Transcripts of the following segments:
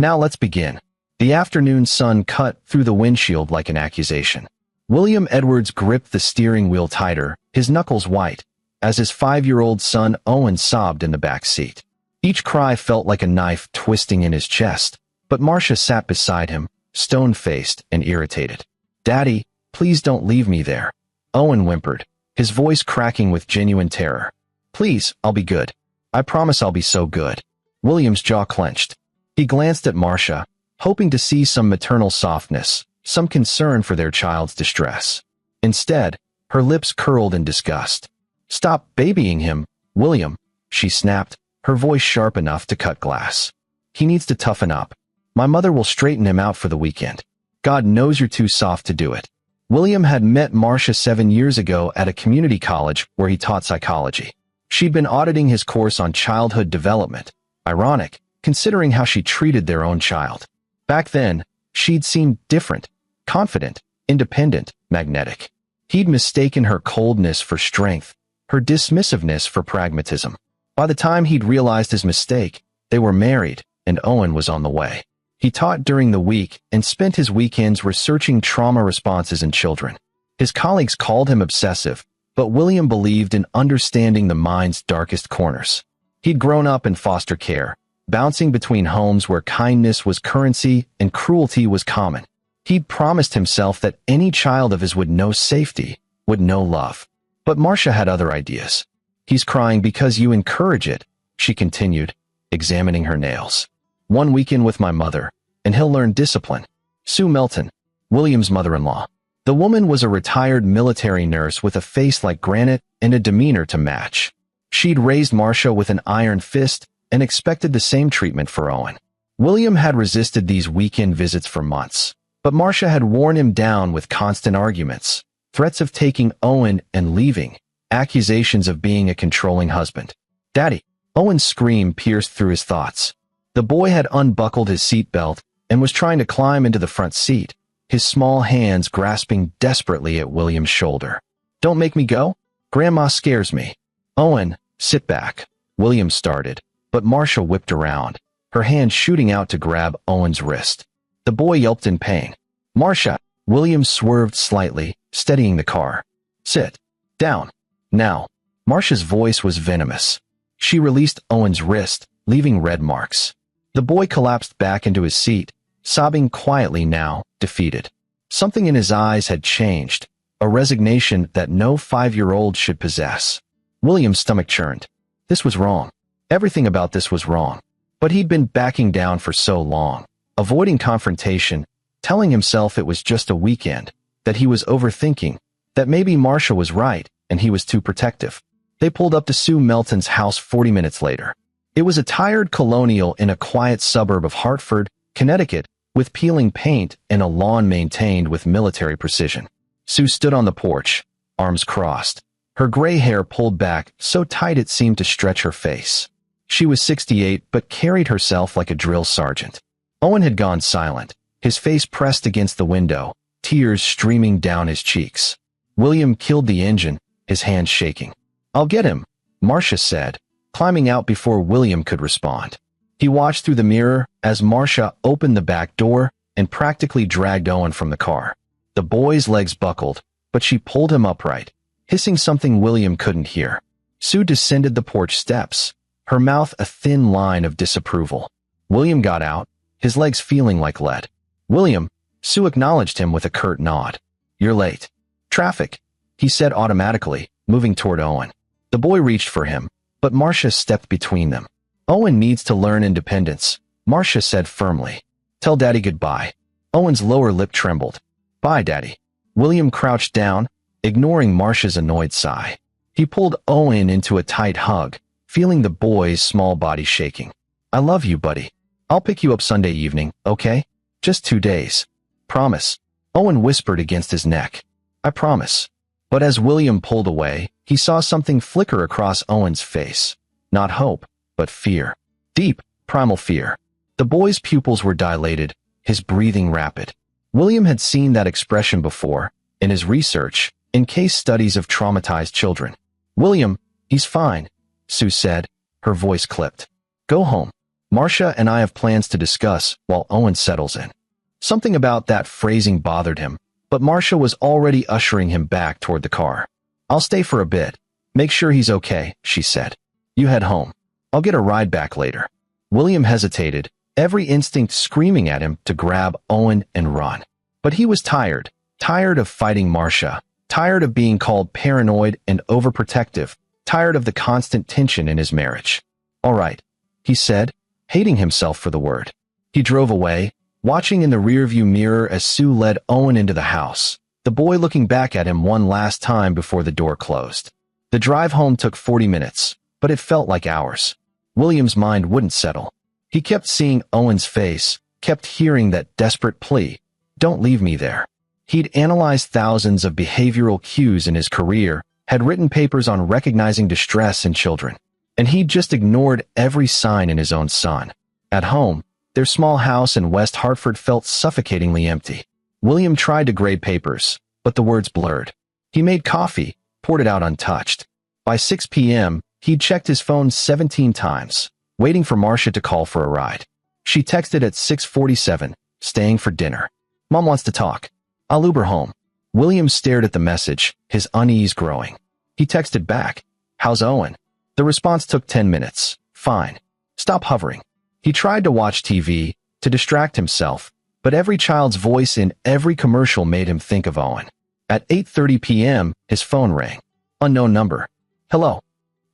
Now let's begin. The afternoon sun cut through the windshield like an accusation. William Edwards gripped the steering wheel tighter, his knuckles white, as his 5-year-old son Owen sobbed in the back seat. Each cry felt like a knife twisting in his chest, but Marcia sat beside him, stone-faced and irritated. "Daddy, please don't leave me there," Owen whimpered, his voice cracking with genuine terror. "Please, I'll be good. I promise I'll be so good." William's jaw clenched. He glanced at Marcia, hoping to see some maternal softness, some concern for their child's distress. Instead, her lips curled in disgust. "Stop babying him, William," she snapped, her voice sharp enough to cut glass. "He needs to toughen up. My mother will straighten him out for the weekend. God knows you're too soft to do it." William had met Marcia 7 years ago at a community college where he taught psychology. She'd been auditing his course on childhood development. Ironic, considering how she treated their own child. Back then, she'd seemed different, confident, independent, magnetic. He'd mistaken her coldness for strength, her dismissiveness for pragmatism. By the time he'd realized his mistake, they were married, and Owen was on the way. He taught during the week and spent his weekends researching trauma responses in children. His colleagues called him obsessive, but William believed in understanding the mind's darkest corners. He'd grown up in foster care, bouncing between homes where kindness was currency and cruelty was common. He'd promised himself that any child of his would know safety, would know love. But Marcia had other ideas. "He's crying because you encourage it," she continued, examining her nails. "One weekend with my mother, and he'll learn discipline." Sue Melton, William's mother-in-law. The woman was a retired military nurse with a face like granite and a demeanor to match. She'd raised Marcia with an iron fist and expected the same treatment for Owen. William had resisted these weekend visits for months, but Marcia had worn him down with constant arguments, threats of taking Owen and leaving, accusations of being a controlling husband. "Daddy!" Owen's scream pierced through his thoughts. The boy had unbuckled his seatbelt and was trying to climb into the front seat, his small hands grasping desperately at William's shoulder. "Don't make me go. Grandma scares me." "Owen, sit back," William started, but Marcia whipped around, her hand shooting out to grab Owen's wrist. The boy yelped in pain. "Marcia!" William swerved slightly, steadying the car. "Sit down. Now." Marcia's voice was venomous. She released Owen's wrist, leaving red marks. The boy collapsed back into his seat, sobbing quietly now, defeated. Something in his eyes had changed, a resignation that no 5-year-old should possess. William's stomach churned. This was wrong. Everything about this was wrong. But he'd been backing down for so long, avoiding confrontation, telling himself it was just a weekend, that he was overthinking, that maybe Marcia was right and he was too protective. They pulled up to Sue Melton's house 40 minutes later. It was a tired colonial in a quiet suburb of Hartford, Connecticut, with peeling paint and a lawn maintained with military precision. Sue stood on the porch, arms crossed, her gray hair pulled back so tight it seemed to stretch her face. She was 68 but carried herself like a drill sergeant. Owen had gone silent, his face pressed against the window, tears streaming down his cheeks. William killed the engine, his hands shaking. "I'll get him," Marcia said, climbing out before William could respond. He watched through the mirror as Marcia opened the back door and practically dragged Owen from the car. The boy's legs buckled, but she pulled him upright, hissing something William couldn't hear. Sue descended the porch steps, her mouth a thin line of disapproval. William got out, his legs feeling like lead. "William," Sue acknowledged him with a curt nod. "You're late." "Traffic," he said automatically, moving toward Owen. The boy reached for him, but Marcia stepped between them. "Owen needs to learn independence," Marcia said firmly. "Tell Daddy goodbye." Owen's lower lip trembled. "Bye, Daddy." William crouched down, ignoring Marcia's annoyed sigh. He pulled Owen into a tight hug, feeling the boy's small body shaking. "I love you, buddy. I'll pick you up Sunday evening, okay? Just 2 days. Promise." Owen whispered against his neck. "I promise." But as William pulled away, he saw something flicker across Owen's face. Not hope, but fear. Deep, primal fear. The boy's pupils were dilated, his breathing rapid. William had seen that expression before, in his research, in case studies of traumatized children. "William, he's fine," Sue said, her voice clipped. "Go home." Marcia and I have plans to discuss while Owen settles in. Something about that phrasing bothered him, but Marcia was already ushering him back toward the car. I'll stay for a bit. Make sure he's okay, she said. You head home. I'll get a ride back later. William hesitated, every instinct screaming at him to grab Owen and run. But he was tired of fighting Marcia, tired of being called paranoid and overprotective, tired of the constant tension in his marriage. All right, he said, hating himself for the word. He drove away, watching in the rearview mirror as Sue led Owen into the house, the boy looking back at him one last time before the door closed. The drive home took 40 minutes, but it felt like hours. William's mind wouldn't settle. He kept seeing Owen's face, kept hearing that desperate plea, "Don't leave me there." He'd analyzed thousands of behavioral cues in his career, had written papers on recognizing distress in children, and he'd just ignored every sign in his own son. At home, their small house in West Hartford felt suffocatingly empty. William tried to grade papers, but the words blurred. He made coffee, poured it out untouched. By 6 p.m., he'd checked his phone 17 times, waiting for Marcia to call for a ride. She texted at 6:47, staying for dinner. Mom wants to talk. I'll Uber home. William stared at the message, his unease growing. He texted back, "How's Owen?" The response took 10 minutes. "Fine. Stop hovering." He tried to watch TV, to distract himself, but every child's voice in every commercial made him think of Owen. At 8:30 p.m., his phone rang. Unknown number. "Hello.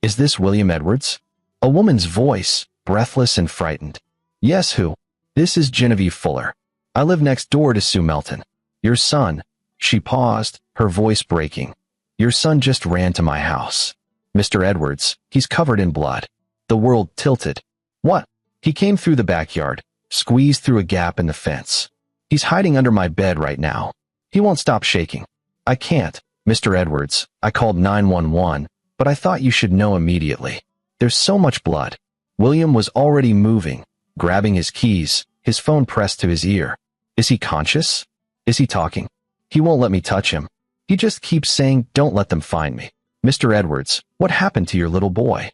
Is this William Edwards?" A woman's voice, breathless and frightened. "Yes, who?" "This is Genevieve Fuller. I live next door to Sue Melton. Your son." She paused, her voice breaking. "Your son just ran to my house. Mr. Edwards, he's covered in blood." The world tilted. "What?" "He came through the backyard, squeezed through a gap in the fence. He's hiding under my bed right now. He won't stop shaking." "I can't, Mr. Edwards. I called 911, but I thought you should know immediately. There's so much blood." William was already moving, grabbing his keys, his phone pressed to his ear. "Is he conscious? Is he talking?" "He won't let me touch him. He just keeps saying, 'Don't let them find me.'" "Mr. Edwards, what happened to your little boy?"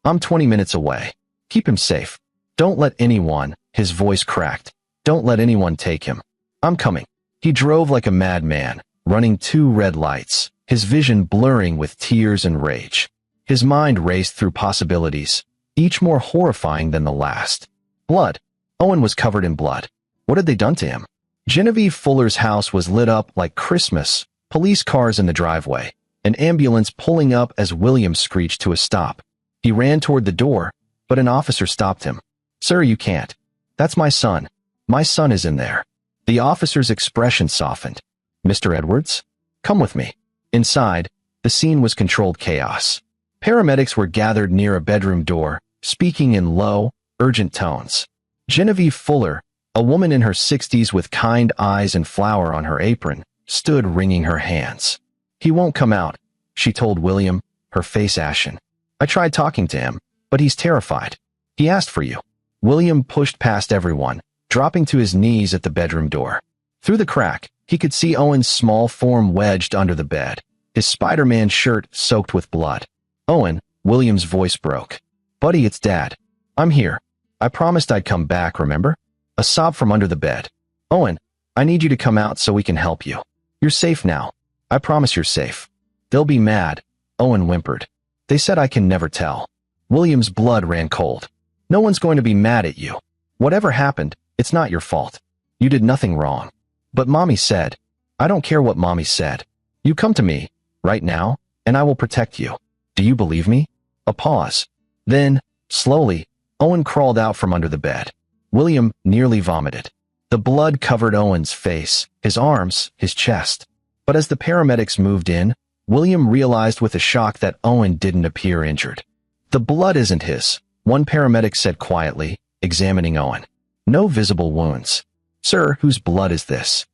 "I'm 20 minutes away. Keep him safe. Don't let anyone," his voice cracked, "don't let anyone take him. I'm coming." He drove like a madman, running 2 red lights, his vision blurring with tears and rage. His mind raced through possibilities, each more horrifying than the last. Blood. Owen was covered in blood. What had they done to him? Genevieve Fuller's house was lit up like Christmas, police cars in the driveway, an ambulance pulling up as William screeched to a stop. He ran toward the door, but an officer stopped him. "Sir, you can't. That's my son. My son is in there." The officer's expression softened. "Mr. Edwards? Come with me." Inside, the scene was controlled chaos. Paramedics were gathered near a bedroom door, speaking in low, urgent tones. Genevieve Fuller, a woman in her 60s with kind eyes and flour on her apron, stood wringing her hands. "He won't come out," she told William, her face ashen. "I tried talking to him, but he's terrified. He asked for you." William pushed past everyone, dropping to his knees at the bedroom door. Through the crack, he could see Owen's small form wedged under the bed, his Spider-Man shirt soaked with blood. "Owen," William's voice broke. "Buddy, it's Dad. I'm here. I promised I'd come back, remember?" A sob from under the bed. "Owen, I need you to come out so we can help you. You're safe now. I promise you're safe." "They'll be mad," Owen whimpered. "They said I can never tell." William's blood ran cold. "No one's going to be mad at you. Whatever happened, it's not your fault. You did nothing wrong." "But Mommy said." "I don't care what Mommy said. You come to me, right now, and I will protect you. Do you believe me?" A pause. Then, slowly, Owen crawled out from under the bed. William nearly vomited. The blood covered Owen's face, his arms, his chest. But as the paramedics moved in, William realized with a shock that Owen didn't appear injured. "The blood isn't his," one paramedic said quietly, examining Owen. "No visible wounds." "Sir, whose blood is this?"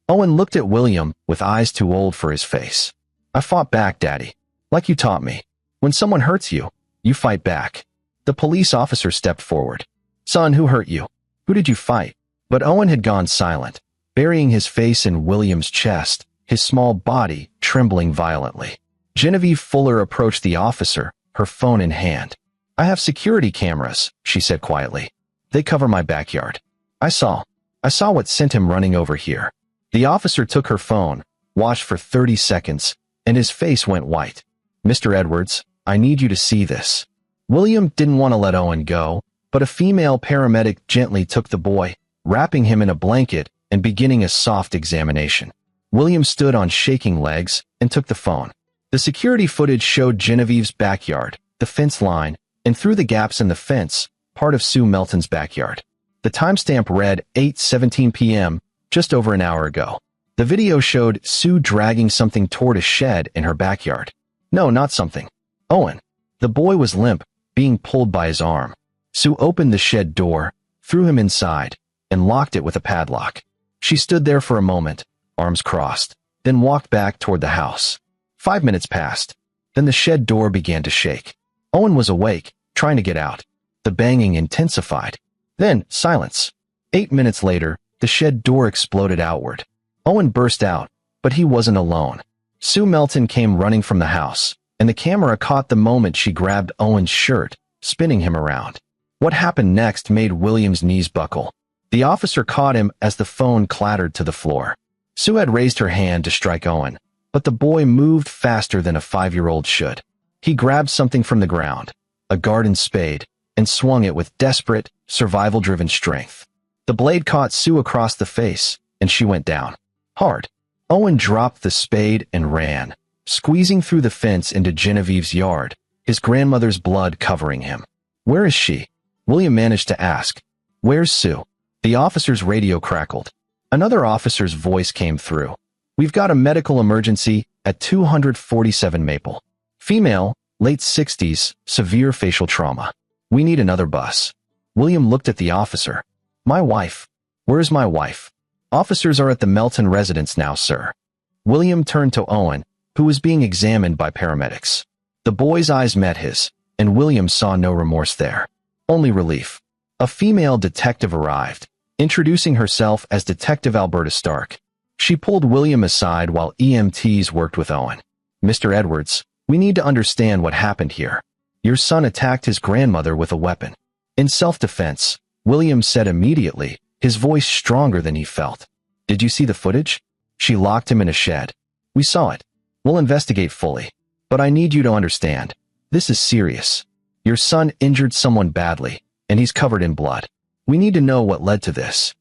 Owen looked at William with eyes too old for his face. "I fought back, Daddy. Like you taught me. When someone hurts you, you fight back." The police officer stepped forward. "Son, who hurt you? Who did you fight?" But Owen had gone silent, burying his face in William's chest, his small body trembling violently. Genevieve Fuller approached the officer, her phone in hand. "I have security cameras," she said quietly. They cover my backyard. I saw what sent him running over here. The officer took her phone, watched for 30 seconds, and his face went white. Mr. Edwards, I need you to see this. William didn't want to let Owen go, but a female paramedic gently took the boy, wrapping him in a blanket and beginning a soft examination. William stood on shaking legs and took the phone. The security footage showed Genevieve's backyard, the fence line, and through the gaps in the fence, part of Sue Melton's backyard. The timestamp read 8:17 p.m., just over an hour ago. The video showed Sue dragging something toward a shed in her backyard. No, not something. Owen. The boy was limp, being pulled by his arm. Sue opened the shed door, threw him inside, and locked it with a padlock. She stood there for a moment, arms crossed, then walked back toward the house. 5 minutes passed. Then the shed door began to shake. Owen was awake, trying to get out. The banging intensified. Then, silence. 8 minutes later, the shed door exploded outward. Owen burst out, but he wasn't alone. Sue Melton came running from the house, and the camera caught the moment she grabbed Owen's shirt, spinning him around. What happened next made William's knees buckle. The officer caught him as the phone clattered to the floor. Sue had raised her hand to strike Owen, but the boy moved faster than a 5-year-old should. He grabbed something from the ground, a garden spade, and swung it with desperate, survival-driven strength. The blade caught Sue across the face, and she went down. Hard. Owen dropped the spade and ran, squeezing through the fence into Genevieve's yard, his grandmother's blood covering him. Where is she? William managed to ask. Where's Sue? The officer's radio crackled. Another officer's voice came through. We've got a medical emergency at 247 Maple. Female, late 60s, severe facial trauma. We need another bus. William looked at the officer. My wife. Where's my wife? Officers are at the Melton residence now, sir. William turned to Owen, who was being examined by paramedics. The boy's eyes met his, and William saw no remorse there. Only relief. A female detective arrived, introducing herself as Detective Alberta Stark. She pulled William aside while EMTs worked with Owen. Mr. Edwards, we need to understand what happened here. Your son attacked his grandmother with a weapon. In self-defense, William said immediately, his voice stronger than he felt. Did you see the footage? She locked him in a shed. We saw it. We'll investigate fully. But I need you to understand. This is serious. Your son injured someone badly, and he's covered in blood. We need to know what led to this.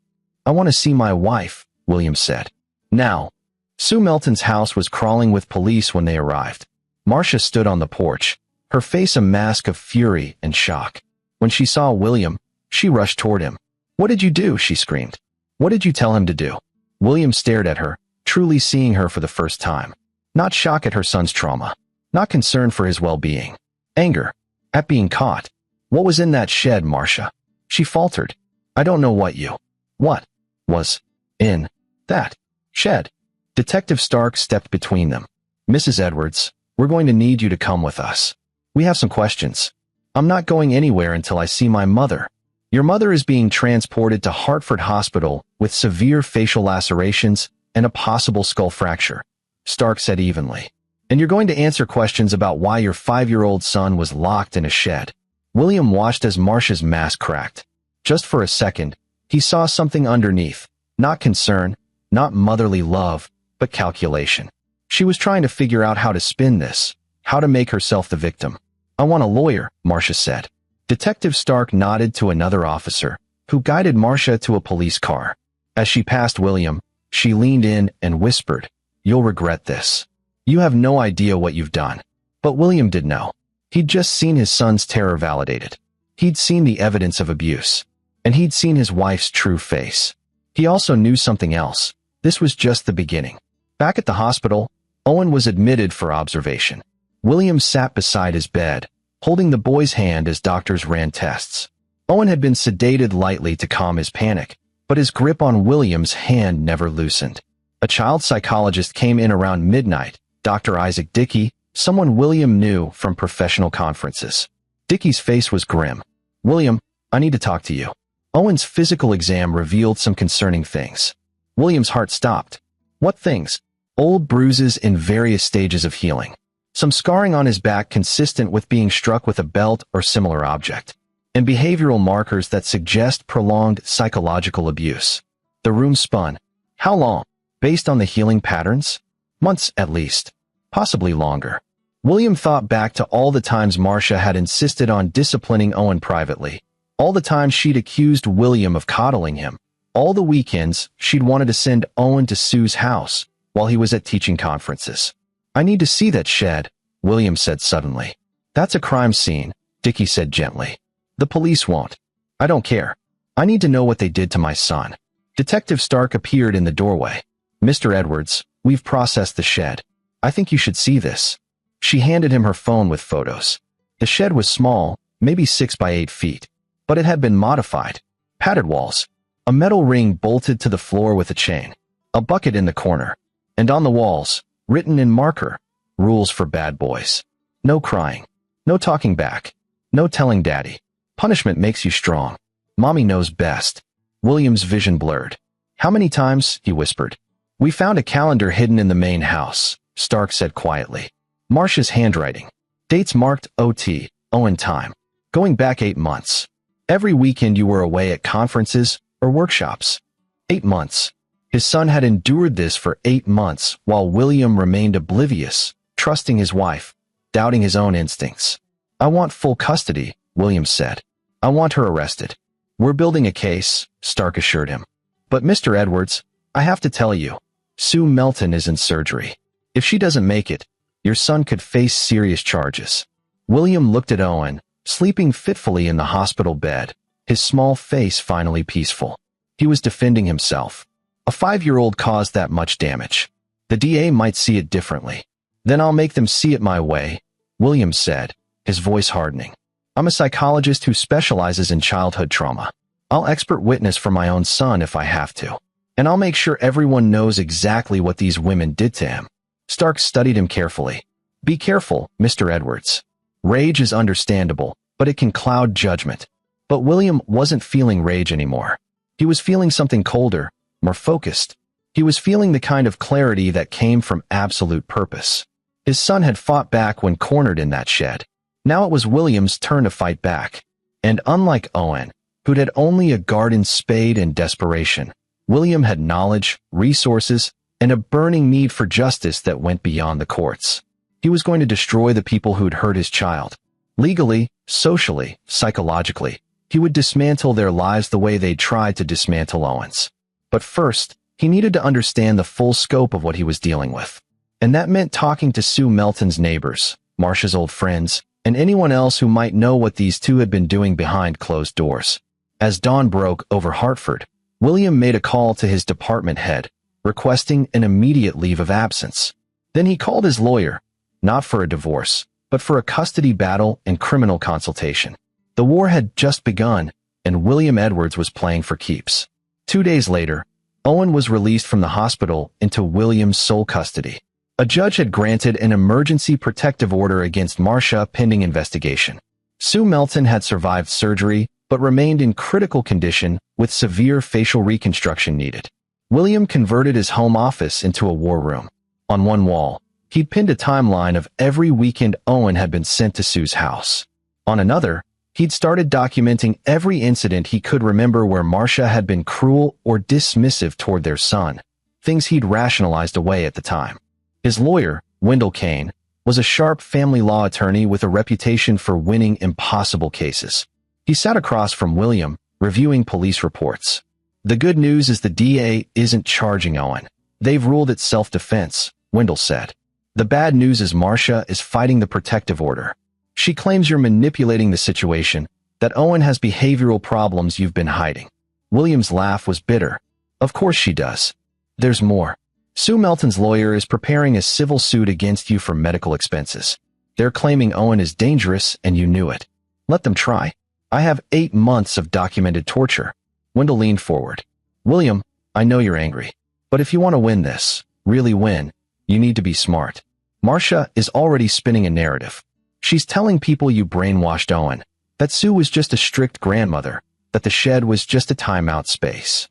I want to see my wife, William said. Now. Sue Melton's house was crawling with police when they arrived. Marcia stood on the porch, her face a mask of fury and shock. When she saw William, she rushed toward him. What did you do? She screamed. What did you tell him to do? William stared at her, truly seeing her for the first time. Not shock at her son's trauma. Not concern for his well-being. Anger. At being caught. What was in that shed, Marcia? She faltered. I don't know what was in that shed. Detective Stark stepped between them. Mrs. Edwards, we're going to need you to come with us. We have some questions. I'm not going anywhere until I see my mother. Your mother is being transported to Hartford Hospital with severe facial lacerations and a possible skull fracture, Stark said evenly. And you're going to answer questions about why your 5-year-old son was locked in a shed. William watched as Marcia's mask cracked. Just for a second, he saw something underneath. Not concern, not motherly love, but calculation. She was trying to figure out how to spin this, how to make herself the victim. I want a lawyer, Marcia said. Detective Stark nodded to another officer, who guided Marcia to a police car. As she passed William, she leaned in and whispered, You'll regret this. You have no idea what you've done. But William did know. He'd just seen his son's terror validated. He'd seen the evidence of abuse. And he'd seen his wife's true face. He also knew something else. This was just the beginning. Back at the hospital, Owen was admitted for observation. William sat beside his bed, holding the boy's hand as doctors ran tests. Owen had been sedated lightly to calm his panic, but his grip on William's hand never loosened. A child psychologist came in around midnight, Dr. Isaac Dickey, someone William knew from professional conferences. Dickey's face was grim. William, I need to talk to you. Owen's physical exam revealed some concerning things. William's heart stopped. What things? Old bruises in various stages of healing. Some scarring on his back consistent with being struck with a belt or similar object. and behavioral markers that suggest prolonged psychological abuse. The room spun. How long? Based on the healing patterns? Months at least. Possibly longer. William thought back to all the times Marcia had insisted on disciplining Owen privately. All the times she'd accused William of coddling him. All the weekends she'd wanted to send Owen to Sue's house while he was at teaching conferences. "I need to see that shed," William said suddenly. "That's a crime scene," Dickie said gently. "The police won't. I don't care. I need to know what they did to my son." Detective Stark appeared in the doorway. "Mr. Edwards, we've processed the shed. I think you should see this." She handed him her phone with photos. The shed was small, maybe 6 by 8 feet, but it had been modified. Padded walls, a metal ring bolted to the floor with a chain, a bucket in the corner, and on the walls, written in marker, "Rules for bad boys. No crying. No talking back. No telling daddy. Punishment makes you strong. Mommy knows best." William's vision blurred. "How many times?" he whispered. "We found a calendar hidden in the main house," Stark said quietly. "Marcia's handwriting. Dates marked OT, Owen time. Going back 8 months. Every weekend you were away at conferences or workshops. 8 months. His son had endured this for 8 months while William remained oblivious, trusting his wife, doubting his own instincts. "I want full custody," William said. "I want her arrested." "We're building a case," Stark assured him. "But Mr. Edwards, I have to tell you, Sue Melton is in surgery. If she doesn't make it, your son could face serious charges." William looked at Owen, sleeping fitfully in the hospital bed, his small face finally peaceful. He was defending himself. A 5-year-old caused that much damage. The DA might see it differently. "Then I'll make them see it my way," William said, his voice hardening. "I'm a psychologist who specializes in childhood trauma. I'll expert witness for my own son if I have to. And I'll make sure everyone knows exactly what these women did to him." Stark studied him carefully. "Be careful, Mr. Edwards. Rage is understandable, but it can cloud judgment." But William wasn't feeling rage anymore. He was feeling something colder, more focused. He was feeling the kind of clarity that came from absolute purpose. His son had fought back when cornered in that shed. Now it was William's turn to fight back. And unlike Owen, who'd had only a garden spade and desperation, William had knowledge, resources, and a burning need for justice that went beyond the courts. He was going to destroy the people who'd hurt his child. Legally, socially, psychologically, he would dismantle their lives the way they'd tried to dismantle Owen's. But first, he needed to understand the full scope of what he was dealing with. And that meant talking to Sue Melton's neighbors, Marcia's old friends, and anyone else who might know what these two had been doing behind closed doors. As dawn broke over Hartford, William made a call to his department head, requesting an immediate leave of absence. Then he called his lawyer, not for a divorce, but for a custody battle and criminal consultation. The war had just begun, and William Edwards was playing for keeps. 2 days later, Owen was released from the hospital into William's sole custody. A judge had granted an emergency protective order against Marcia pending investigation. Sue Melton had survived surgery, but remained in critical condition with severe facial reconstruction needed. William converted his home office into a war room. On one wall, he'd pinned a timeline of every weekend Owen had been sent to Sue's house. On another, he'd started documenting every incident he could remember where Marcia had been cruel or dismissive toward their son, things he'd rationalized away at the time. His lawyer, Wendell Kane, was a sharp family law attorney with a reputation for winning impossible cases. He sat across from William, reviewing police reports. "The good news is the DA isn't charging Owen. They've ruled it self-defense," Wendell said. "The bad news is Marcia is fighting the protective order. She claims you're manipulating the situation, that Owen has behavioral problems you've been hiding." William's laugh was bitter. "Of course she does. There's more. Sue Melton's lawyer is preparing a civil suit against you for medical expenses. They're claiming Owen is dangerous and you knew it. Let them try. I have 8 months of documented torture." Wendell leaned forward. "William, I know you're angry. But if you want to win this, really win, you need to be smart. Marcia is already spinning a narrative. She's telling people you brainwashed Owen, that Sue was just a strict grandmother, that the shed was just a timeout space.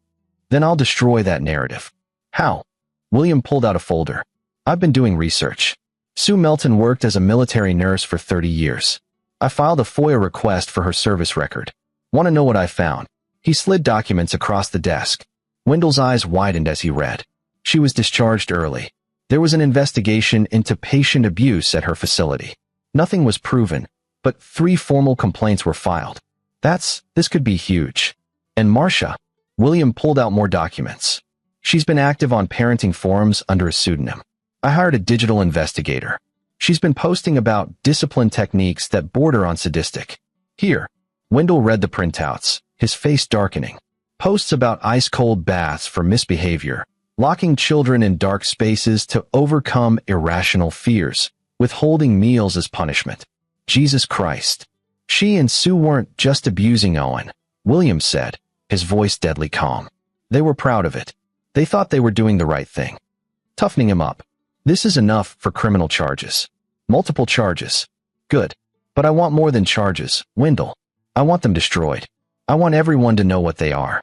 Then I'll destroy that narrative." "How?" William pulled out a folder. "I've been doing research. Sue Melton worked as a military nurse for 30 years. I filed a FOIA request for her service record. Want to know what I found? He slid documents across the desk. Wendell's eyes widened as he read. She was discharged early. There was an investigation into patient abuse at her facility. Nothing was proven, but 3 formal complaints were filed. This could be huge. And Marcia? William pulled out more documents. She's been active on parenting forums under a pseudonym. I hired a digital investigator. She's been posting about discipline techniques that border on sadistic. Here. Wendell read the printouts, his face darkening. Posts about ice-cold baths for misbehavior, locking children in dark spaces to overcome irrational fears, withholding meals as punishment. Jesus Christ. She and Sue weren't just abusing Owen, William said, his voice deadly calm. They were proud of it. They thought they were doing the right thing. Toughening him up. This is enough for criminal charges. Multiple charges. Good. But I want more than charges, Wendell. I want them destroyed. I want everyone to know what they are.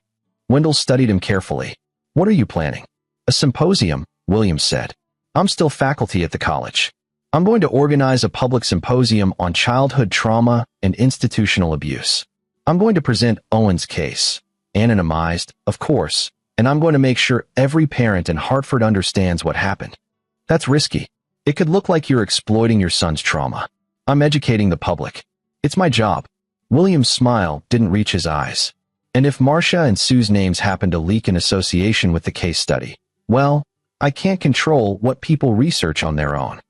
Wendell studied him carefully. What are you planning? A symposium, William said. I'm still faculty at the college. I'm going to organize a public symposium on childhood trauma and institutional abuse. I'm going to present Owen's case, anonymized, of course, and I'm going to make sure every parent in Hartford understands what happened. That's risky. It could look like you're exploiting your son's trauma. I'm educating the public. It's my job. William's smile didn't reach his eyes. And if Marcia and Sue's names happen to leak in association with the case study, well, I can't control what people research on their own.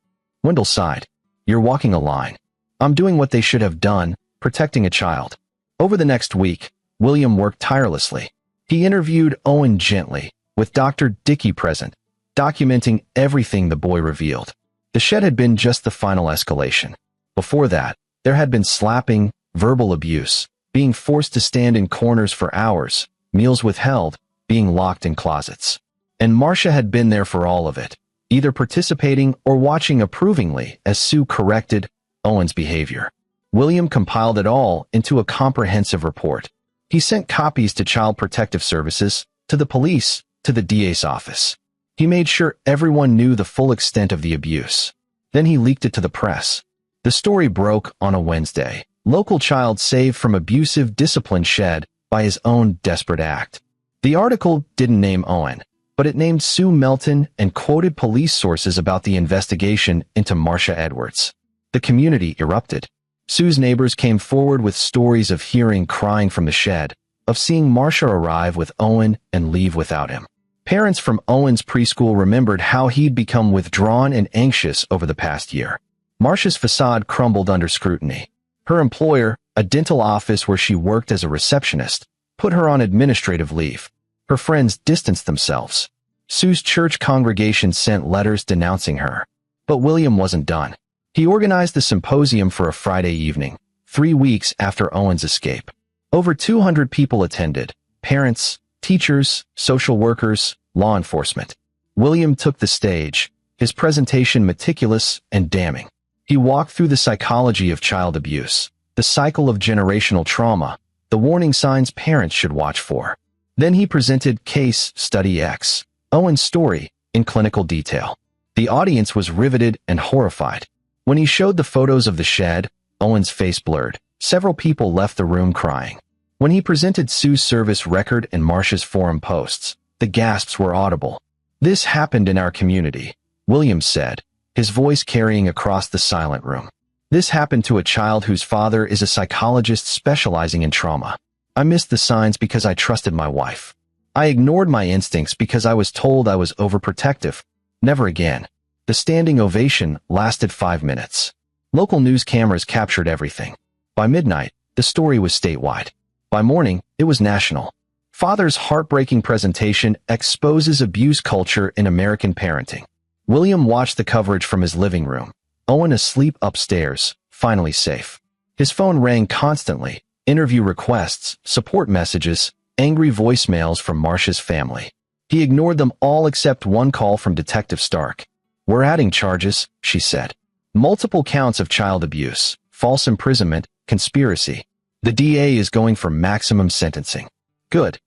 Wendell sighed. You're walking a line. I'm doing what they should have done, protecting a child. Over the next week, William worked tirelessly. He interviewed Owen gently, with Dr. Dickey present, documenting everything the boy revealed. The shed had been just the final escalation. Before that, there had been slapping, verbal abuse, being forced to stand in corners for hours, meals withheld, being locked in closets. And Marcia had been there for all of it, either participating or watching approvingly as Sue corrected Owen's behavior. William compiled it all into a comprehensive report. He sent copies to Child Protective Services, to the police, to the DA's office. He made sure everyone knew the full extent of the abuse. Then he leaked it to the press. The story broke on a Wednesday. Local child saved from abusive discipline shed by his own desperate act. The article didn't name Owen, but it named Sue Melton and quoted police sources about the investigation into Marcia Edwards. The community erupted. Sue's neighbors came forward with stories of hearing crying from the shed, of seeing Marcia arrive with Owen and leave without him. Parents from Owen's preschool remembered how he'd become withdrawn and anxious over the past year. Marcia's facade crumbled under scrutiny. Her employer, a dental office where she worked as a receptionist, put her on administrative leave. Her friends distanced themselves. Sue's church congregation sent letters denouncing her. But William wasn't done. He organized the symposium for a Friday evening, 3 weeks after Owen's escape. Over 200 people attended: parents, teachers, social workers, law enforcement. William took the stage, his presentation meticulous and damning. He walked through the psychology of child abuse, the cycle of generational trauma, the warning signs parents should watch for. Then he presented Case Study X, Owen's story, in clinical detail. The audience was riveted and horrified. When he showed the photos of the shed, Owen's face blurred. Several people left the room crying. When he presented Sue's service record and Marcia's forum posts, the gasps were audible. This happened in our community, Williams said, his voice carrying across the silent room. This happened to a child whose father is a psychologist specializing in trauma. I missed the signs because I trusted my wife. I ignored my instincts because I was told I was overprotective. Never again. The standing ovation lasted 5 minutes. Local news cameras captured everything. By midnight, the story was statewide. By morning, it was national. Father's heartbreaking presentation exposes abuse culture in American parenting. William watched the coverage from his living room. Owen asleep upstairs, finally safe. His phone rang constantly, interview requests, support messages, angry voicemails from Marcia's family. He ignored them all except one call from Detective Stark. We're adding charges, she said. Multiple counts of child abuse, false imprisonment, conspiracy. The DA is going for maximum sentencing. Good.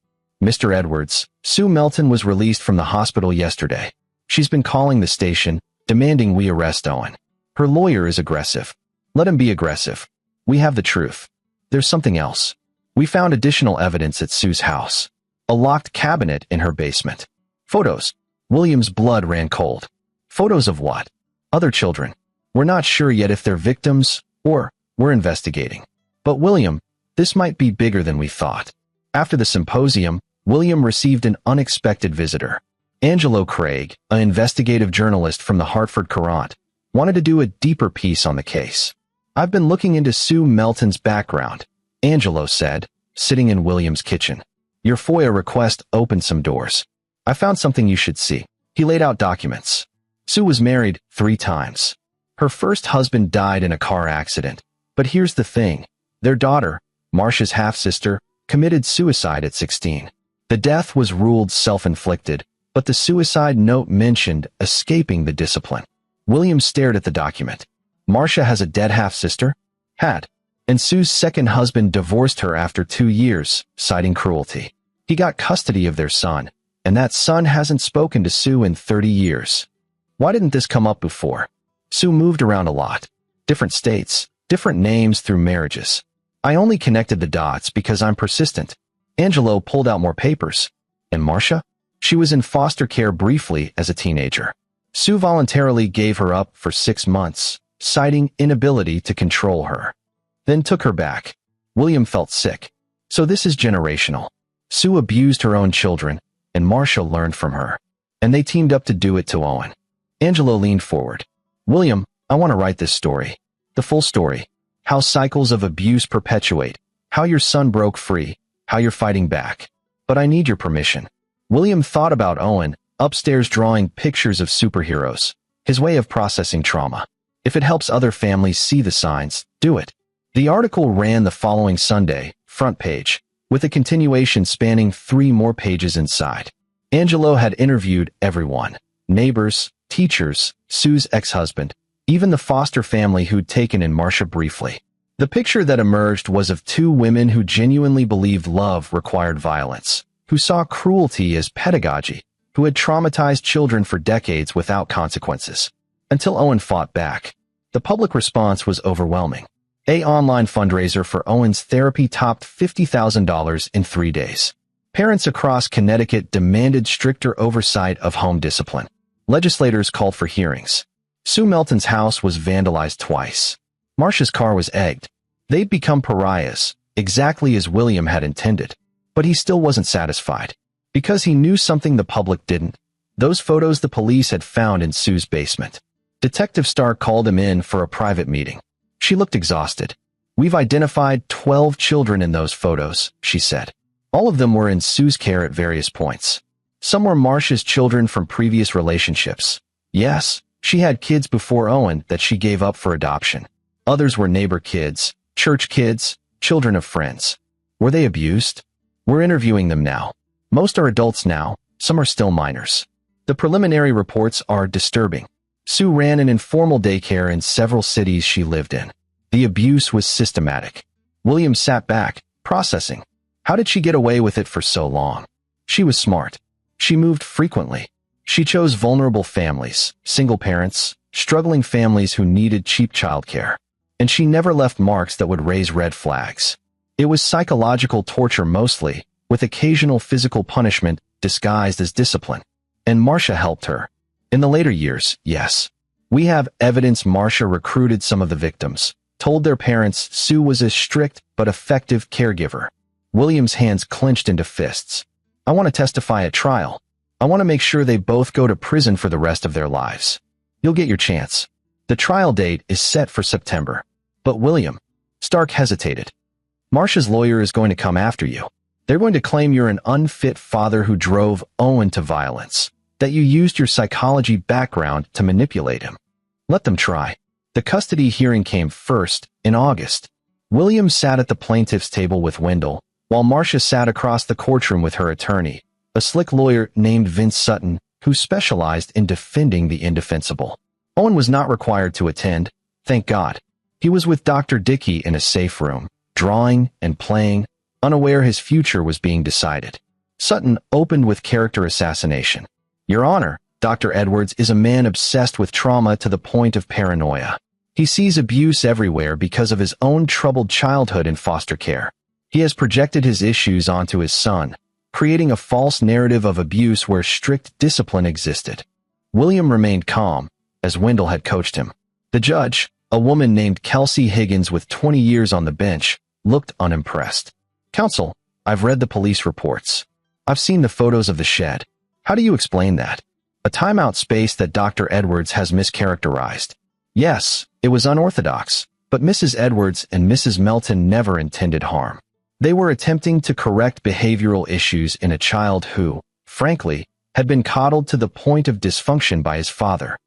Mr. Edwards, Sue Melton was released from the hospital yesterday. She's been calling the station, demanding we arrest Owen. Her lawyer is aggressive. Let him be aggressive. We have the truth. There's something else. We found additional evidence at Sue's house. A locked cabinet in her basement. Photos. William's blood ran cold. Photos of what? Other children. We're not sure yet if they're victims, or we're investigating. But William, this might be bigger than we thought. After the symposium, William received an unexpected visitor. Angelo Craig, an investigative journalist from the Hartford Courant, wanted to do a deeper piece on the case. I've been looking into Sue Melton's background, Angelo said, sitting in William's kitchen. Your FOIA request opened some doors. I found something you should see. He laid out documents. Sue was married 3 times. Her first husband died in a car accident. But here's the thing. Their daughter, Marcia's half-sister, committed suicide at 16. The death was ruled self-inflicted, but the suicide note mentioned escaping the discipline. William stared at the document. Marcia has a dead half-sister? Had. And Sue's second husband divorced her after 2 years, citing cruelty. He got custody of their son, and that son hasn't spoken to Sue in 30 years. Why didn't this come up before? Sue moved around a lot. Different states, different names through marriages. I only connected the dots because I'm persistent. Angelo pulled out more papers. And Marcia? She was in foster care briefly as a teenager. Sue voluntarily gave her up for 6 months, citing inability to control her. Then took her back. William felt sick. So this is generational. Sue abused her own children, and Marcia learned from her. And they teamed up to do it to Owen. Angelo leaned forward. William, I want to write this story. The full story. How cycles of abuse perpetuate. How your son broke free. How you're fighting back. But I need your permission. William thought about Owen, upstairs drawing pictures of superheroes. His way of processing trauma. If it helps other families see the signs, do it. The article ran the following Sunday, front page, with a continuation spanning 3 more pages inside. Angelo had interviewed everyone. Neighbors, teachers, Sue's ex-husband, even the foster family who'd taken in Marcia briefly. The picture that emerged was of 2 women who genuinely believed love required violence, who saw cruelty as pedagogy, who had traumatized children for decades without consequences. Until Owen fought back. The public response was overwhelming. An online fundraiser for Owen's therapy topped $50,000 in 3 days. Parents across Connecticut demanded stricter oversight of home discipline. Legislators called for hearings. Sue Melton's house was vandalized twice. Marcia's car was egged. They'd become pariahs, exactly as William had intended. But he still wasn't satisfied. Because he knew something the public didn't. Those photos the police had found in Sue's basement. Detective Stark called him in for a private meeting. She looked exhausted. We've identified 12 children in those photos, she said. All of them were in Sue's care at various points. Some were Marcia's children from previous relationships. Yes, she had kids before Owen that she gave up for adoption. Others were neighbor kids, church kids, children of friends. Were they abused? We're interviewing them now. Most are adults now, some are still minors. The preliminary reports are disturbing. Sue ran an informal daycare in several cities she lived in. The abuse was systematic. William sat back, processing. How did she get away with it for so long? She was smart. She moved frequently. She chose vulnerable families, single parents, struggling families who needed cheap childcare. And she never left marks that would raise red flags. It was psychological torture mostly, with occasional physical punishment disguised as discipline. And Marcia helped her. In the later years, yes. We have evidence Marcia recruited some of the victims, told their parents Sue was a strict but effective caregiver. William's hands clenched into fists. I want to testify at trial. I want to make sure they both go to prison for the rest of their lives. You'll get your chance. The trial date is set for September. But William, Stark hesitated. Marcia's lawyer is going to come after you. They're going to claim you're an unfit father who drove Owen to violence, that you used your psychology background to manipulate him. Let them try. The custody hearing came first, in August. William sat at the plaintiff's table with Wendell, while Marcia sat across the courtroom with her attorney, a slick lawyer named Vince Sutton, who specialized in defending the indefensible. Owen was not required to attend, thank God. He was with Dr. Dickey in a safe room, drawing and playing, unaware his future was being decided. Sutton opened with character assassination. Your Honor, Dr. Edwards is a man obsessed with trauma to the point of paranoia. He sees abuse everywhere because of his own troubled childhood in foster care. He has projected his issues onto his son, creating a false narrative of abuse where strict discipline existed. William remained calm, as Wendell had coached him. The judge, a woman named Kelsey Higgins with 20 years on the bench, looked unimpressed. "Counsel, I've read the police reports. I've seen the photos of the shed. How do you explain that? A timeout space that Dr. Edwards has mischaracterized." "Yes, it was unorthodox, but Mrs. Edwards and Mrs. Melton never intended harm. They were attempting to correct behavioral issues in a child who, frankly, had been coddled to the point of dysfunction by his father."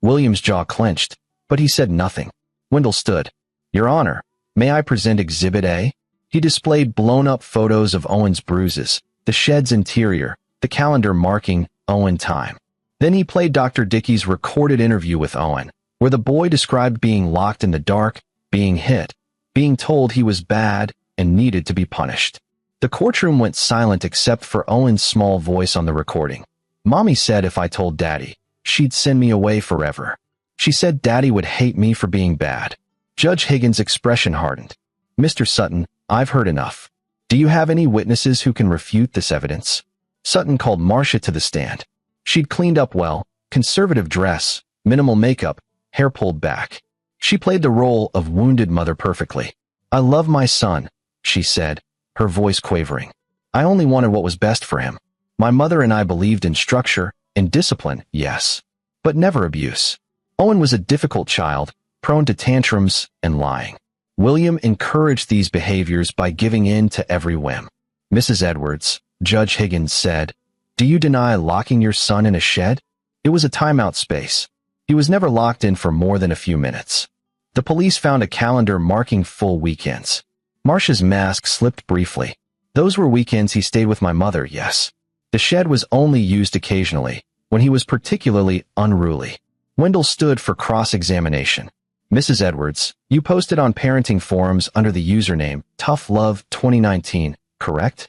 William's jaw clenched, but he said nothing. Wendell stood. "Your Honor, may I present Exhibit A?" He displayed blown-up photos of Owen's bruises, the shed's interior, the calendar marking Owen time. Then he played Dr. Dickey's recorded interview with Owen, where the boy described being locked in the dark, being hit, being told he was bad and needed to be punished. The courtroom went silent except for Owen's small voice on the recording. "Mommy said if I told Daddy, she'd send me away forever. She said Daddy would hate me for being bad." Judge Higgins' expression hardened. "Mr. Sutton, I've heard enough. Do you have any witnesses who can refute this evidence?" Sutton called Marcia to the stand. She'd cleaned up well, conservative dress, minimal makeup, hair pulled back. She played the role of wounded mother perfectly. "I love my son," she said, her voice quavering. "I only wanted what was best for him. My mother and I believed in structure, in discipline, yes, but never abuse. Owen was a difficult child, prone to tantrums and lying. William encouraged these behaviors by giving in to every whim." "Mrs. Edwards," Judge Higgins said, "do you deny locking your son in a shed?" "It was a timeout space. He was never locked in for more than a few minutes. The police found a calendar marking full weekends." Marcia's mask slipped briefly. "Those were weekends he stayed with my mother, yes. The shed was only used occasionally, when he was particularly unruly." Wendell stood for cross-examination. "Mrs. Edwards, you posted on parenting forums under the username Tough Love 2019, correct?"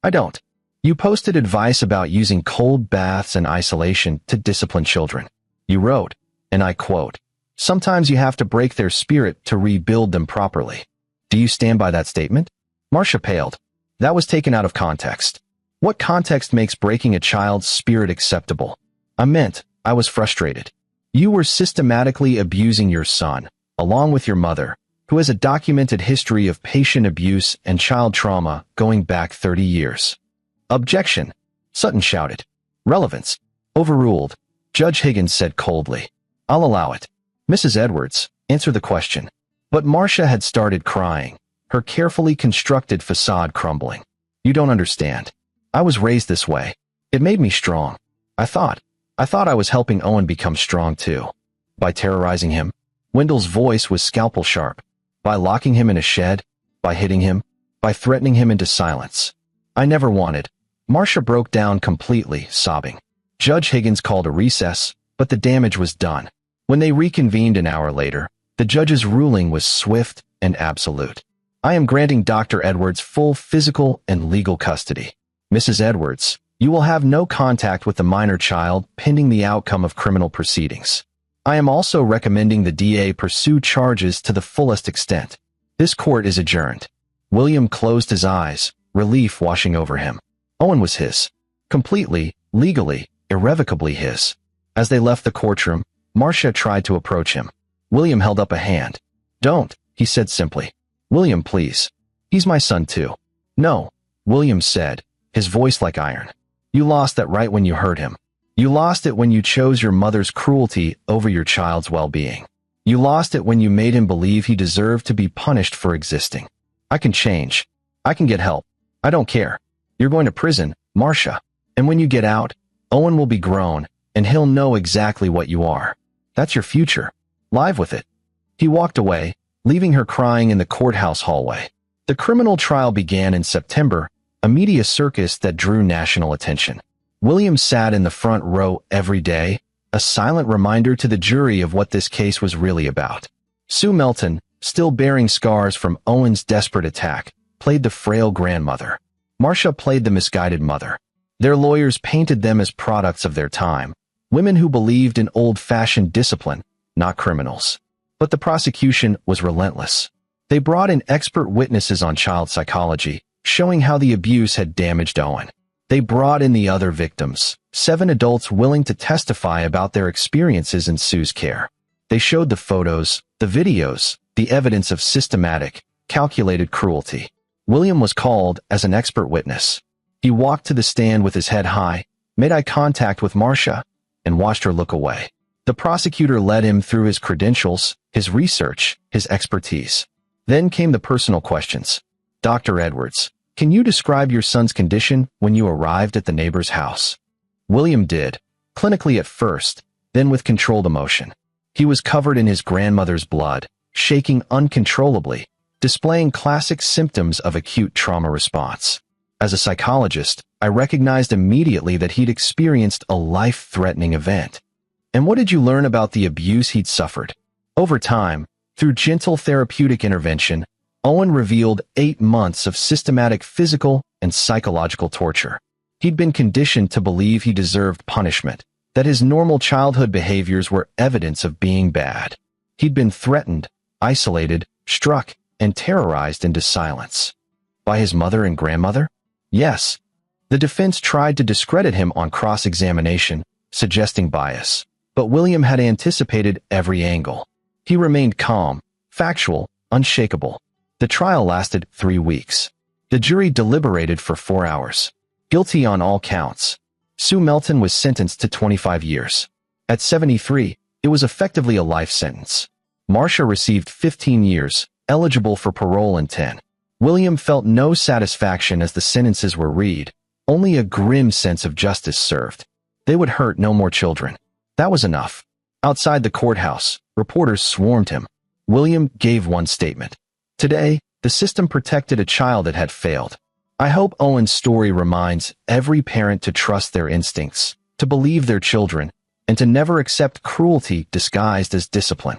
"I don't. You posted advice about using cold baths and isolation to discipline children. You wrote, and I quote, 'Sometimes you have to break their spirit to rebuild them properly.' Do you stand by that statement?" Marcia paled. "That was taken out of context." "What context makes breaking a child's spirit acceptable?" "I meant, I was frustrated. You were systematically abusing your son, along with your mother, who has a documented history of patient abuse and child trauma going back 30 years. "Objection," Sutton shouted. "Relevance." "Overruled," Judge Higgins said coldly. "I'll allow it." "Mrs. Edwards, answer the question." But Marcia had started crying, her carefully constructed facade crumbling. "You don't understand. I was raised this way. It made me strong. I thought I was helping Owen become strong too. By terrorizing him." Wendell's voice was scalpel sharp. "By locking him in a shed, by hitting him, by threatening him into silence. I never wanted." Marcia broke down completely, sobbing. Judge Higgins called a recess, but the damage was done. When they reconvened an hour later, the judge's ruling was swift and absolute. "I am granting Dr. Edwards full physical and legal custody. Mrs. Edwards, you will have no contact with the minor child pending the outcome of criminal proceedings. I am also recommending the DA pursue charges to the fullest extent. This court is adjourned." William closed his eyes, relief washing over him. Owen was his. Completely, legally, irrevocably his. As they left the courtroom, Marcia tried to approach him. William held up a hand. "Don't," he said simply. "William, please. He's my son too." "No," William said, his voice like iron. "You lost that right when you hurt him. You lost it when you chose your mother's cruelty over your child's well-being. You lost it when you made him believe he deserved to be punished for existing. I can change. I can get help. I don't care. You're going to prison, Marcia. And when you get out, Owen will be grown, and he'll know exactly what you are. That's your future. Live with it." He walked away, leaving her crying in the courthouse hallway. The criminal trial began in September, a media circus that drew national attention. William sat in the front row every day, a silent reminder to the jury of what this case was really about. Sue Melton, still bearing scars from Owen's desperate attack, played the frail grandmother. Marcia played the misguided mother. Their lawyers painted them as products of their time, women who believed in old-fashioned discipline, not criminals. But the prosecution was relentless. They brought in expert witnesses on child psychology, showing how the abuse had damaged Owen. They brought in the other victims, 7 adults willing to testify about their experiences in Sue's care. They showed the photos, the videos, the evidence of systematic, calculated cruelty. William was called as an expert witness. He walked to the stand with his head high, made eye contact with Marcia, and watched her look away. The prosecutor led him through his credentials, his research, his expertise. Then came the personal questions. Dr. Edwards, can you describe your son's condition when you arrived at the neighbor's house? William did, clinically at first, then with controlled emotion. He was covered in his grandmother's blood, shaking uncontrollably, displaying classic symptoms of acute trauma response. As a psychologist, I recognized immediately that he'd experienced a life-threatening event. And what did you learn about the abuse he'd suffered? Over time, through gentle therapeutic intervention, Owen revealed 8 months of systematic physical and psychological torture. He'd been conditioned to believe he deserved punishment, that his normal childhood behaviors were evidence of being bad. He'd been threatened, isolated, struck, and terrorized into silence. By his mother and grandmother? Yes. The defense tried to discredit him on cross-examination, suggesting bias. But William had anticipated every angle. He remained calm, factual, unshakable. The trial lasted 3 weeks. The jury deliberated for 4 hours. Guilty on all counts. Sue Melton was sentenced to 25 years. At 73, it was effectively a life sentence. Marcia received 15 years, eligible for parole in 10. William felt no satisfaction as the sentences were read, only a grim sense of justice served. They would hurt no more children. That was enough. Outside the courthouse, reporters swarmed him. William gave one statement. Today, the system protected a child that had failed. I hope Owen's story reminds every parent to trust their instincts, to believe their children, and to never accept cruelty disguised as discipline.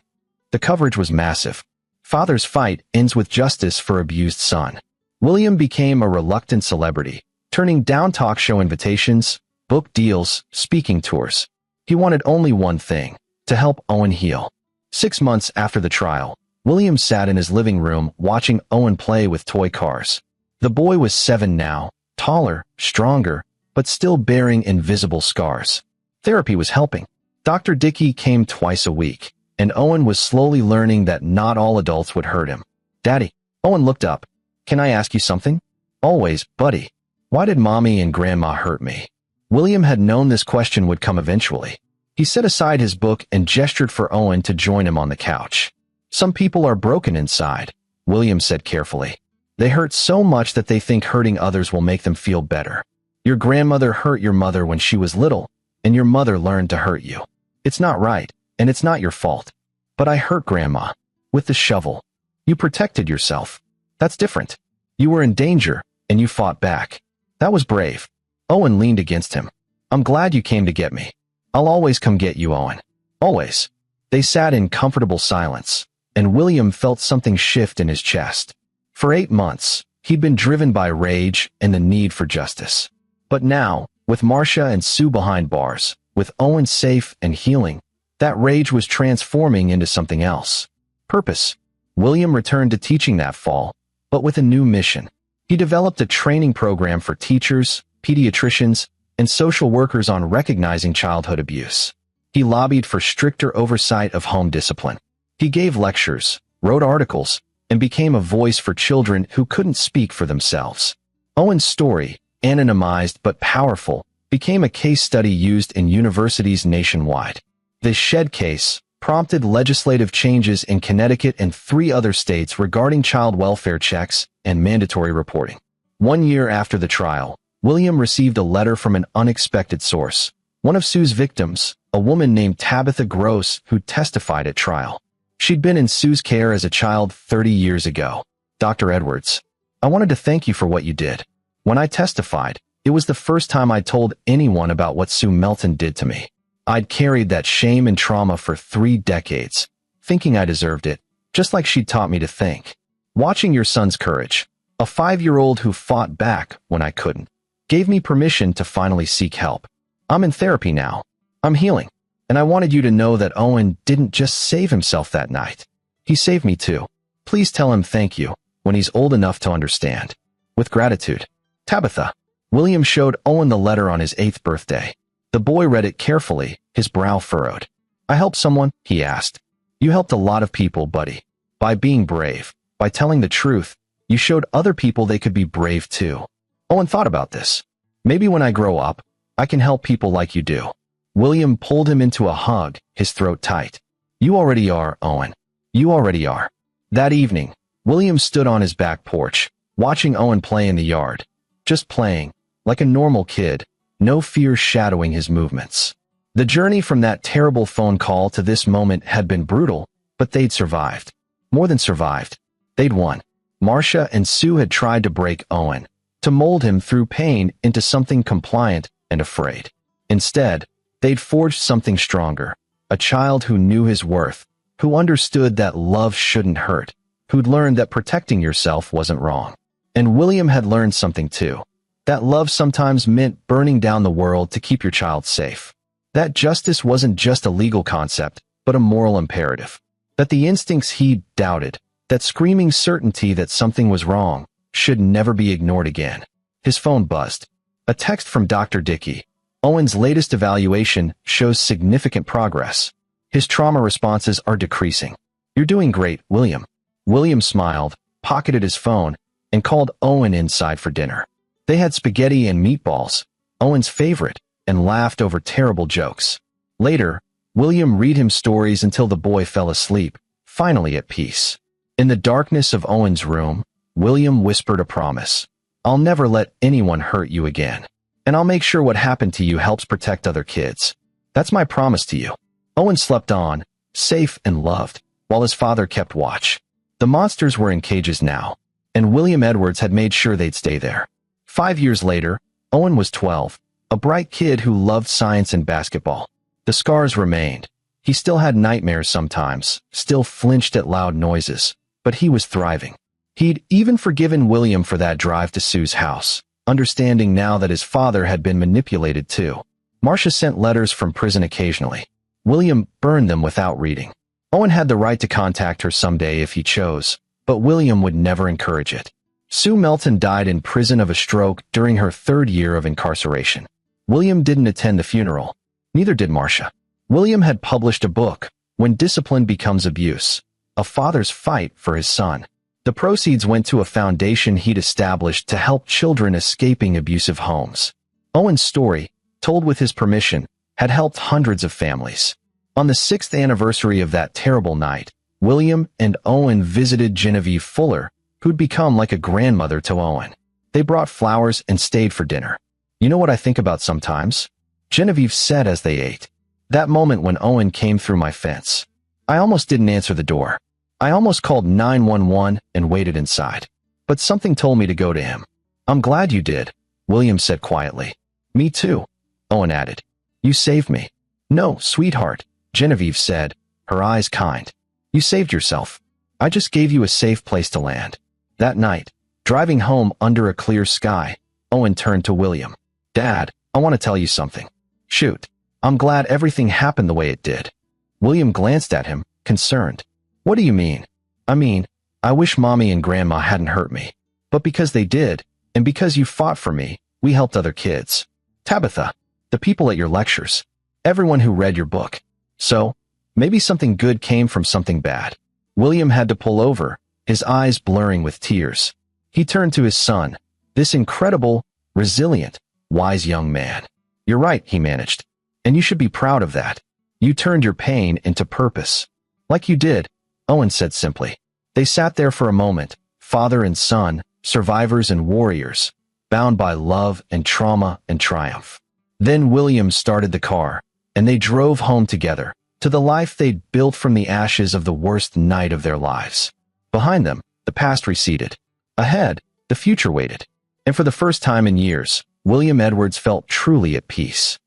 The coverage was massive. Father's fight ends with justice for abused son. William became a reluctant celebrity, turning down talk show invitations, book deals, speaking tours. He wanted only one thing, to help Owen heal. 6 months after the trial, William sat in his living room watching Owen play with toy cars. The boy was 7 now, taller, stronger, but still bearing invisible scars. Therapy was helping. Dr. Dickey came twice a week, and Owen was slowly learning that not all adults would hurt him. Daddy, Owen looked up. Can I ask you something? Always, buddy. Why did Mommy and Grandma hurt me? William had known this question would come eventually. He set aside his book and gestured for Owen to join him on the couch. Some people are broken inside, William said carefully. They hurt so much that they think hurting others will make them feel better. Your grandmother hurt your mother when she was little, and your mother learned to hurt you. It's not right, and it's not your fault. But I hurt Grandma. With the shovel. You protected yourself. That's different. You were in danger, and you fought back. That was brave. Owen leaned against him. I'm glad you came to get me. I'll always come get you, Owen. Always. They sat in comfortable silence, and William felt something shift in his chest. For 8 months, he'd been driven by rage and the need for justice. But now, with Marcia and Sue behind bars, with Owen safe and healing, that rage was transforming into something else. Purpose. William returned to teaching that fall, but with a new mission. He developed a training program for teachers, pediatricians, and social workers on recognizing childhood abuse. He lobbied for stricter oversight of home discipline. He gave lectures, wrote articles, and became a voice for children who couldn't speak for themselves. Owen's story, anonymized but powerful, became a case study used in universities nationwide. This Shed case prompted legislative changes in Connecticut and 3 other states regarding child welfare checks and mandatory reporting. 1 year after the trial, William received a letter from an unexpected source, one of Sue's victims, a woman named Tabitha Gross who testified at trial. She'd been in Sue's care as a child 30 years ago. Dr. Edwards, I wanted to thank you for what you did. When I testified, it was the first time I'd told anyone about what Sue Melton did to me. I'd carried that shame and trauma for 3 decades, thinking I deserved it, just like she'd taught me to think. Watching your son's courage, a 5-year-old who fought back when I couldn't, gave me permission to finally seek help. I'm in therapy now. I'm healing. And I wanted you to know that Owen didn't just save himself that night. He saved me too. Please tell him thank you when he's old enough to understand. With gratitude, Tabitha. William showed Owen the letter on his 8th birthday. The boy read it carefully, his brow furrowed. I helped someone, he asked. You helped a lot of people, buddy. By being brave, by telling the truth, you showed other people they could be brave too. Owen thought about this. Maybe when I grow up, I can help people like you do. William pulled him into a hug, his throat tight. You already are, Owen. You already are. That evening, William stood on his back porch, watching Owen play in the yard. Just playing, like a normal kid, no fear shadowing his movements. The journey from that terrible phone call to this moment had been brutal, but they'd survived. More than survived. They'd won. Marcia and Sue had tried to break Owen, to mold him through pain into something compliant and afraid. Instead, they'd forged something stronger, a child who knew his worth, who understood that love shouldn't hurt, who'd learned that protecting yourself wasn't wrong. And William had learned something too, that love sometimes meant burning down the world to keep your child safe. That justice wasn't just a legal concept, but a moral imperative. That the instincts he doubted, that screaming certainty that something was wrong, should never be ignored again. His phone buzzed. A text from Dr. Dickey. Owen's latest evaluation shows significant progress. His trauma responses are decreasing. You're doing great, William. William smiled, pocketed his phone, and called Owen inside for dinner. They had spaghetti and meatballs, Owen's favorite, and laughed over terrible jokes. Later, William read him stories until the boy fell asleep, finally at peace. In the darkness of Owen's room, William whispered a promise. I'll never let anyone hurt you again. And I'll make sure what happened to you helps protect other kids. That's my promise to you. Owen slept on, safe and loved, while his father kept watch. The monsters were in cages now, and William Edwards had made sure they'd stay there. 5 years later, Owen was 12, a bright kid who loved science and basketball. The scars remained. He still had nightmares sometimes, still flinched at loud noises, but he was thriving. He'd even forgiven William for that drive to Sue's house, understanding now that his father had been manipulated too. Marcia sent letters from prison occasionally. William burned them without reading. Owen had the right to contact her someday if he chose, but William would never encourage it. Sue Melton died in prison of a stroke during her 3rd year of incarceration. William didn't attend the funeral. Neither did Marcia. William had published a book, When Discipline Becomes Abuse, a father's fight for his son. The proceeds went to a foundation he'd established to help children escaping abusive homes. Owen's story, told with his permission, had helped hundreds of families. On the 6th anniversary of that terrible night, William and Owen visited Genevieve Fuller, who'd become like a grandmother to Owen. They brought flowers and stayed for dinner. You know what I think about sometimes? Genevieve said as they ate. That moment when Owen came through my fence. I almost didn't answer the door. I almost called 911 and waited inside. But something told me to go to him. I'm glad you did, William said quietly. Me too, Owen added. You saved me. No, sweetheart, Genevieve said, her eyes kind. You saved yourself. I just gave you a safe place to land. That night, driving home under a clear sky, Owen turned to William. Dad, I want to tell you something. Shoot. I'm glad everything happened the way it did. William glanced at him, concerned. What do you mean? I mean, I wish Mommy and Grandma hadn't hurt me. But because they did, and because you fought for me, we helped other kids. Tabitha, the people at your lectures, everyone who read your book. So, maybe something good came from something bad. William had to pull over, his eyes blurring with tears. He turned to his son, this incredible, resilient, wise young man. You're right, he managed. And you should be proud of that. You turned your pain into purpose. Like you did, Owen said simply. They sat there for a moment, father and son, survivors and warriors, bound by love and trauma and triumph. Then William started the car, and they drove home together, to the life they'd built from the ashes of the worst night of their lives. Behind them, the past receded. Ahead, the future waited. And for the first time in years, William Edwards felt truly at peace.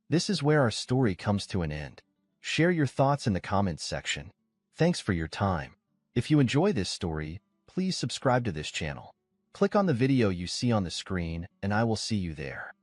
This is where our story comes to an end. Share your thoughts in the comments section. Thanks for your time. If you enjoy this story, please subscribe to this channel. Click on the video you see on the screen, and I will see you there.